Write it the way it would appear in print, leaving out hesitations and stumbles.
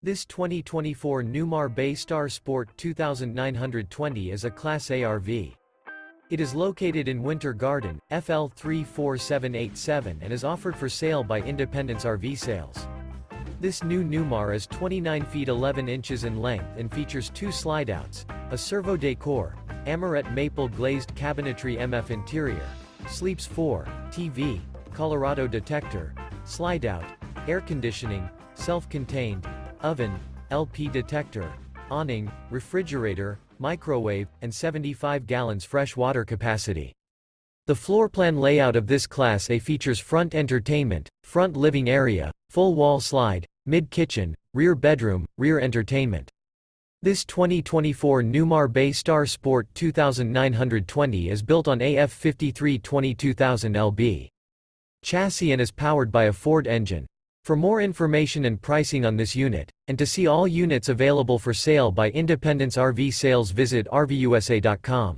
This 2024 Newmar Bay Star Sport 2920 is a Class A RV. It is located in Winter Garden, FL 34787 and is offered for sale by Independence RV Sales. This new Newmar is 29 feet 11 inches in length and features two slideouts, a Cervo Decor, Amarett Maple Glazed Cabinetry-MF interior, sleeps 4, TV, Colorado Detector, Slideout, air conditioning, self-contained, oven, LP detector, awning, refrigerator, microwave, and 75 gallons fresh water capacity. The floor plan layout of this Class A features front entertainment, front living area, full wall slide, mid-kitchen, rear bedroom, rear entertainment. This 2024 Newmar Bay Star Sport 2920 is built on AF 5320 lb chassis and is powered by a Ford engine. For more information and pricing on this unit, and to see all units available for sale by Independence RV Sales, visit RVUSA.com.